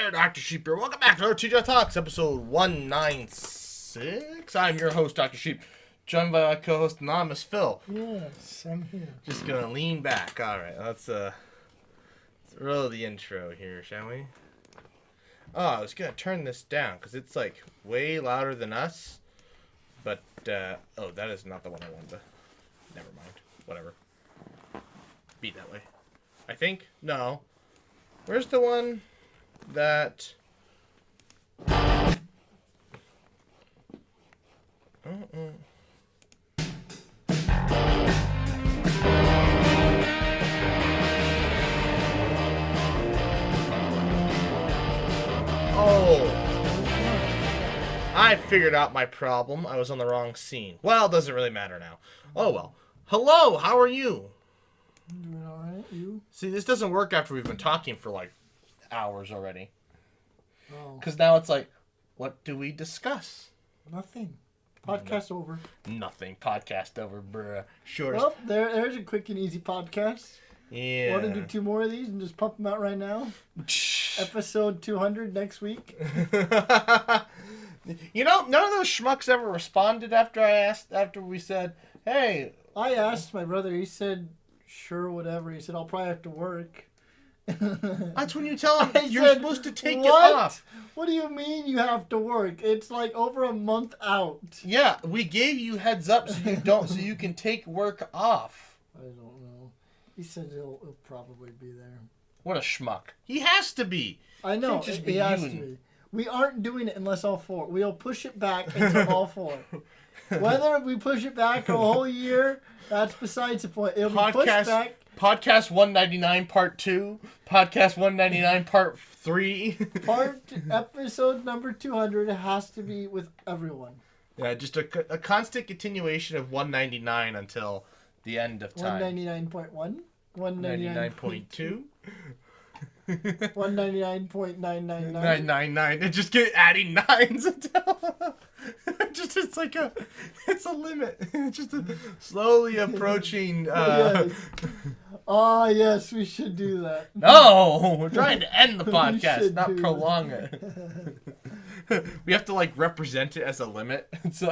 there, Dr. Sheep here. Welcome back to our TGIF Talks, episode 196. I'm your host, Dr. Sheep, joined by my co-host, Anonymous Phil. Yes, I'm here. Just gonna lean back. All right, let's roll the intro here, shall we? Oh, I was gonna turn this down because it's like way louder than us. But oh, that is not the one I wanted to. Never mind. Whatever. Be that way. I think no. Where's the one that? Oh, I figured out my problem. I was on the wrong scene. Well, it doesn't really matter now. Oh well. Hello, how are you? I'm doing alright, you? See, this doesn't work after we've been talking for like hours already. Oh. Because now it's like, what do we discuss? Nothing. Podcast over. Nothing. Podcast over, bruh. Shortest. Well, there's a quick and easy podcast. Yeah. Want to do 2 more of these and just pump them out right now? Episode 200 next week. You know, none of those schmucks ever responded after we said, hey. I asked my brother, he said, sure, whatever. He said, I'll probably have to work. That's when you tell him you're supposed to take it off. What do you mean you have to work? It's like over a month out. Yeah, we gave you heads up so you can take work off. I don't know. He said he'll probably be there. What a schmuck. He has to be. I know. Just he has to be. We aren't doing it unless all 4. We'll push it back until all 4. Whether we push it back a whole year, that's besides the point. It'll be pushed back. Podcast 199 Part 2. Podcast 199 Part 3. Episode number 200 has to be with everyone. Yeah, just a constant continuation of 199 until the end of time. 199.1? 199.2? 199.999. 999. And just get adding nines until it's a limit. It's just slowly approaching. Yes, we should do that. No, we're trying to end the podcast, not prolong it. We have to represent it as a limit. So,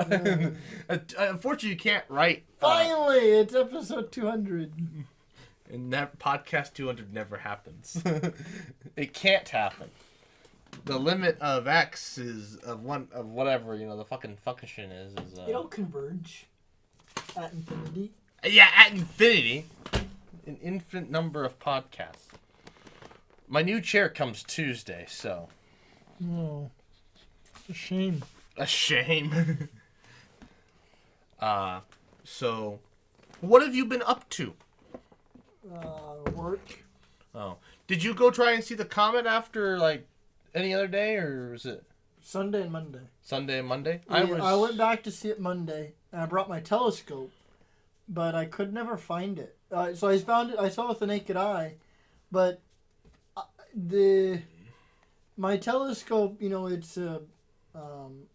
unfortunately, you can't write. Finally, it's episode 200. And that podcast 200 never happens. It can't happen. The limit of X is of whatever, the fucking function is It'll converge at infinity. Yeah, at infinity. An infinite number of podcasts. My new chair comes Tuesday, so. Oh. A shame. A shame. So what have you been up to? Work. Oh. Did you go try and see the comet after, any other day, or was it? Sunday and Monday. Sunday and Monday? Yeah, I went back to see it Monday, and I brought my telescope, but I could never find it. So I found it, I saw it with the naked eye, but my telescope, it's a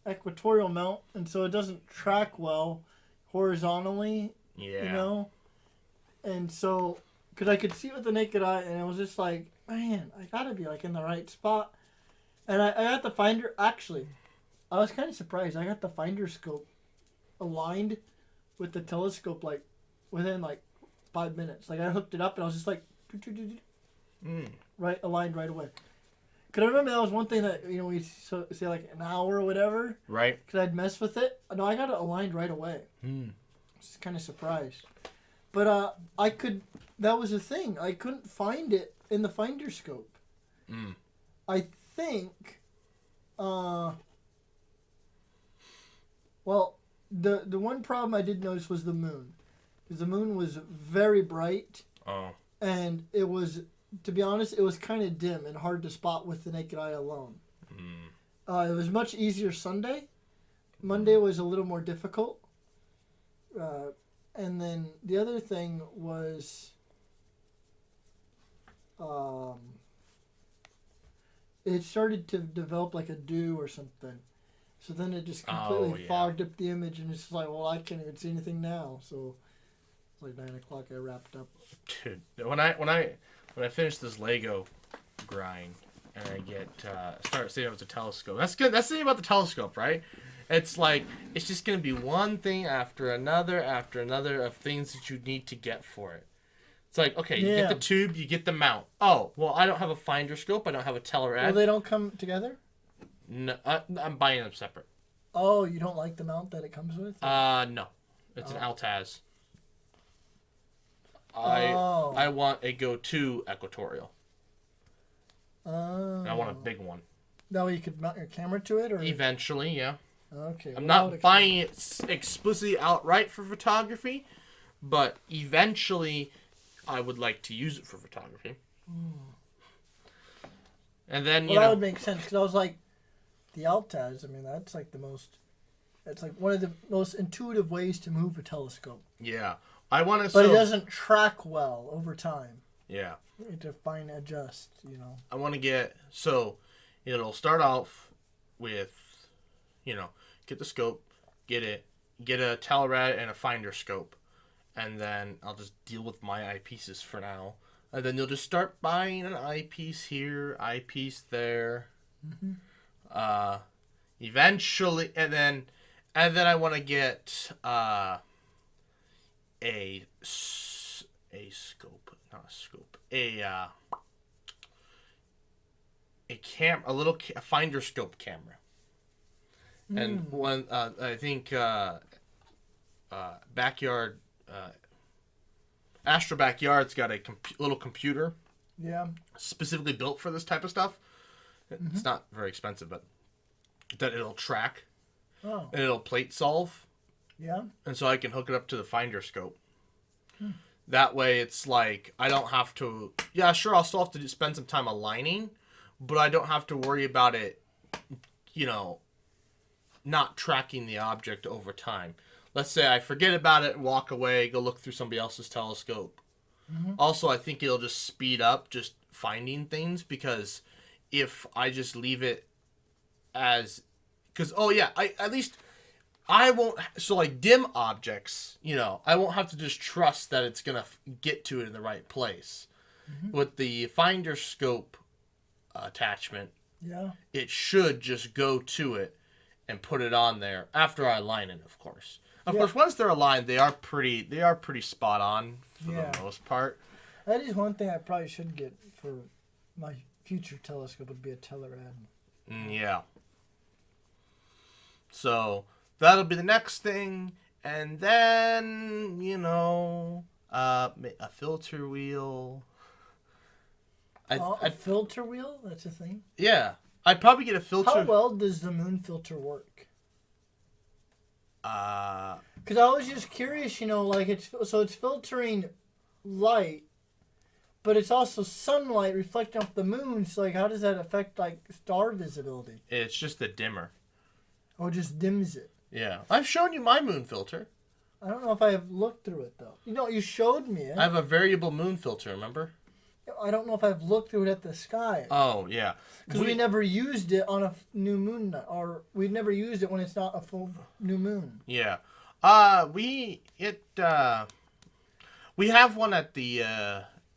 equatorial mount, and so it doesn't track well horizontally, and so... Because I could see it with the naked eye, and I was just like, man, I gotta be in the right spot. And I got the finder, actually, I was kind of surprised. I got the finder scope aligned with the telescope, within 5 minutes. I hooked it up, and I was just right, aligned right away. Because I remember that was one thing that, we say an hour or whatever. Right. Because I'd mess with it. No, I got it aligned right away. Just kind of surprised. But that was the thing. I couldn't find it in the finder scope. I think, well, the one problem I did notice was the moon. Because the moon was very bright. Oh. And it was, to be honest, it was kind of dim and hard to spot with the naked eye alone. It was much easier Sunday. Monday was a little more difficult. And then the other thing was, it started to develop a dew or something. So then it just completely fogged up the image, and it's just well, I can't even see anything now. So it's 9 o'clock. I wrapped up. Dude, when I finished this Lego grind, and I get start setting up the telescope. That's good. That's the thing about the telescope, right? It's like it's just gonna be one thing after another of things that you need to get for it. It's like, okay, you get the tube, you get the mount. Oh, well, I don't have a finder scope. I don't have a telerad. Well, they don't come together? No, I'm buying them separate. Oh, you don't like the mount that it comes with? No. It's an Altaz. I want a go-to equatorial. And I want a big one. That way you could mount your camera to it? Or Eventually, yeah. Okay. I'm not buying it explicitly outright for photography, but eventually I would like to use it for photography. And then, that would make sense, because I was like, the Altaz, I mean, that's like it's like one of the most intuitive ways to move a telescope. Yeah. I want to... But it doesn't track well over time. Yeah. You have to fine adjust, I want to get... So, it'll start off with, get the scope, get a telerad and a finder scope. And then I'll just deal with my eyepieces for now. And then you'll just start buying an eyepiece here, eyepiece there. Eventually, and then I want to get a scope, not a scope, a finder scope camera. And one, I think backyard. Astro Backyard's got a little computer, specifically built for this type of stuff. It's not very expensive, but that it'll track, and it'll plate solve. Yeah. And so I can hook it up to the finder scope. That way, it's like I don't have to. Yeah, sure, I'll still have to spend some time aligning, but I don't have to worry about it. Not tracking the object over time. Let's say I forget about it, walk away, go look through somebody else's telescope. Also, I think it'll just speed up just finding things, because if I just leave it as... Because, I won't... So, like, dim objects, I won't have to just trust that it's going to get to it in the right place. With the finder scope attachment, it should just go to it and put it on there after I align it, of course. Of course, once they're aligned, they are pretty spot on for the most part. That is one thing I probably should get for my future telescope, would be a telerad. Yeah. So that'll be the next thing, and then a filter wheel. A filter wheel? That's a thing? Yeah. I'd probably get a filter. How well does the moon filter work? Because I was just curious, it's filtering light, but it's also sunlight reflecting off the moon. So, like, how does that affect, like, star visibility? It's just the dimmer. Oh, it just dims it. Yeah. I've shown you my moon filter. I don't know if I have looked through it, though. You showed me it. I have a variable moon filter, remember? I don't know if I've looked through it at the sky. Oh, yeah. Because we never used it on a new moon night, or we've never used it when it's not a full new moon. Yeah. We have one at the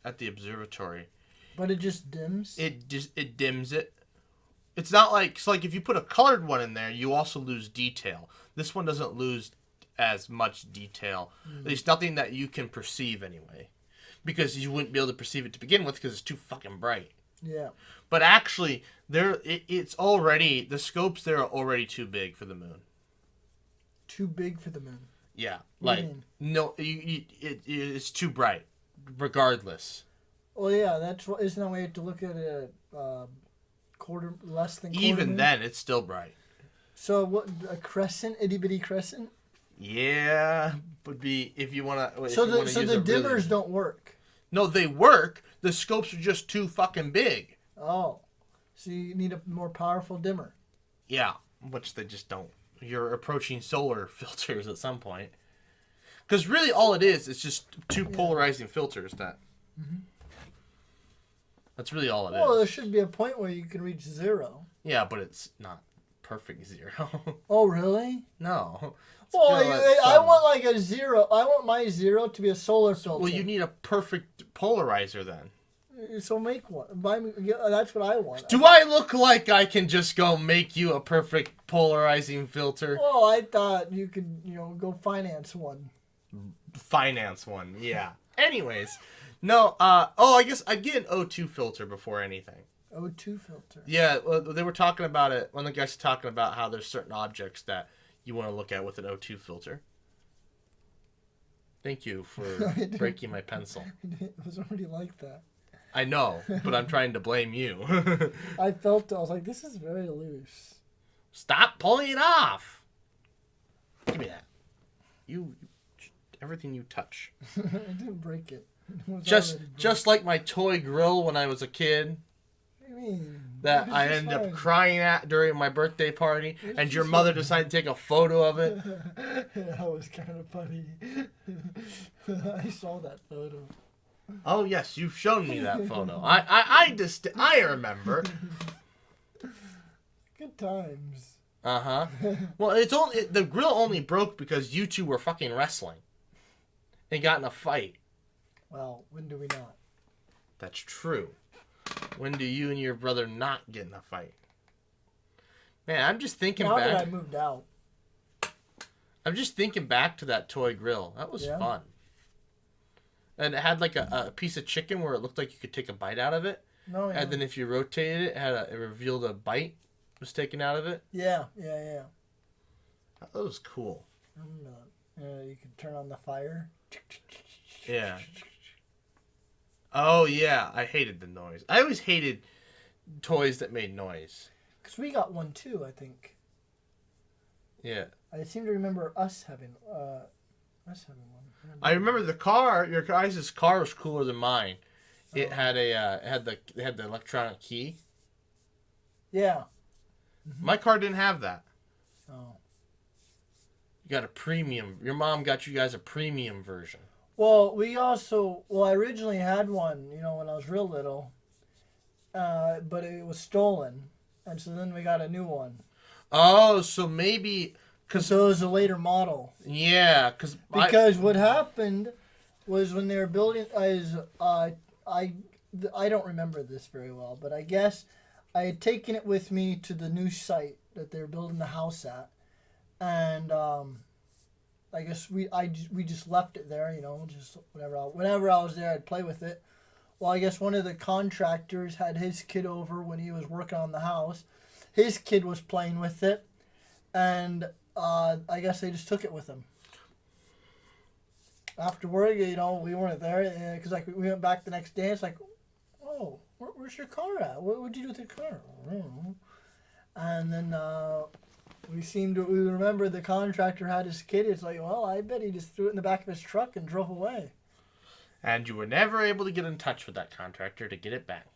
observatory. But it just dims? It dims it. It's not like... So, like, if you put a colored one in there, you also lose detail. This one doesn't lose as much detail. There's nothing that you can perceive anyway. Because you wouldn't be able to perceive it to begin with because it's too fucking bright. Yeah. But actually, it's already... The scopes there are already too big for the moon. Too big for the moon? Yeah. What do you mean? No, it's too bright. Regardless. Well, yeah, isn't that way you have to look at a quarter, less than quarter Even moon? then, it's still bright. So what, a crescent, itty bitty crescent? Yeah, would be if you want to. So the dimmers don't work. No, they work. The scopes are just too fucking big. Oh, so you need a more powerful dimmer. Yeah, which they just don't. You're approaching solar filters at some point. Because really, all it is just two polarizing filters. That's really all it is. Well, there should be a point where you can reach zero. Yeah, but it's not perfect zero. Oh, really? No. Well, I want like a zero. I want my zero to be a solar filter. Well, you need a perfect polarizer then. So make one. Buy me. Yeah, that's what I want. Do I look like I can just go make you a perfect polarizing filter? Oh, I thought you could, go finance one. Finance one, yeah. Anyways, no. I guess I'd get an O2 filter before anything. O2 filter. Yeah, well, they were talking about it. One of the guys was talking about how there's certain objects that you want to look at with an O2 filter. Thank you for breaking my pencil. It was already like that. I know, but I'm trying to blame you. I was like, this is very loose. Stop pulling it off. Give me that. You everything you touch. I didn't break it. Just like my toy grill when I was a kid. What do you mean? That I ended up crying at during my birthday party, and your mother decided to take a photo of it. That was kind of funny. I saw that photo. Oh yes, you've shown me that photo. I remember. Good times. Uh-huh. Well, the grill only broke because you two were fucking wrestling. And got in a fight. Well, when do we not? That's true. When do you and your brother not get in a fight? Man, I'm just thinking back. Now that I moved out. I'm just thinking back to that toy grill. That was fun. And it had like a piece of chicken where it looked like you could take a bite out of it. No, yeah. And then if you rotated it, it revealed a bite was taken out of it. Yeah. That was cool. You could turn on the fire. Yeah. Oh, yeah. I hated the noise. I always hated toys that made noise. Because we got one too, I think. Yeah. I seem to remember us having one. I remember the car. Your guys' car was cooler than mine. It had the electronic key. Yeah. My car didn't have that. Oh. You got a premium. Your mom got you guys a premium version. Well, I originally had one, when I was real little, but it was stolen, and so then we got a new one. Oh, so maybe... So it was a later model. Yeah, because what happened was when they were building, I don't remember this very well, but I guess I had taken it with me to the new site that they were building the house at, and I guess we just left it there, just whenever I was there, I'd play with it. Well, I guess one of the contractors had his kid over when he was working on the house. His kid was playing with it, and I guess they just took it with them. After work, we weren't there because we went back the next day. It's like, oh, where's your car at? What'd you do with your car? I don't know. And then we remember the contractor had his kid. It's like, well, I bet he just threw it in the back of his truck and drove away. And you were never able to get in touch with that contractor to get it back.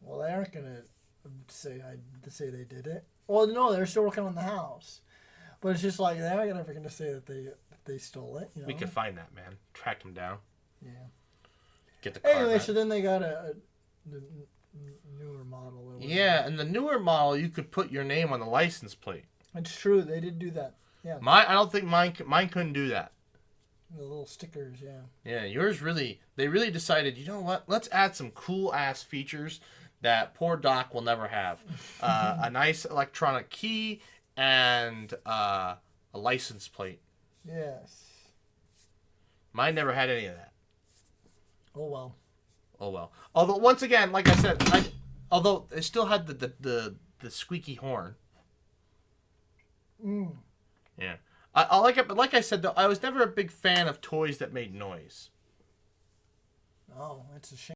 Well, they aren't gonna say they did it. Well, no, they're still working on the house. But it's just like they're never gonna say that they stole it. We could find that man, track him down. Yeah. Get the car anyway, back. So then they got the newer model. Yeah, and the newer model, you could put your name on the license plate. It's true, they did do that. Yeah. I don't think mine couldn't do that. The little stickers, yeah. Yeah, yours they really decided, you know what? Let's add some cool ass features that poor Doc will never have. A nice electronic key and a license plate. Yes. Mine never had any of that. Oh well. Although once again, like I said, although it still had the squeaky horn. Mm. Yeah. I like it, but like I said, though, I was never a big fan of toys that made noise. Oh, it's a shame.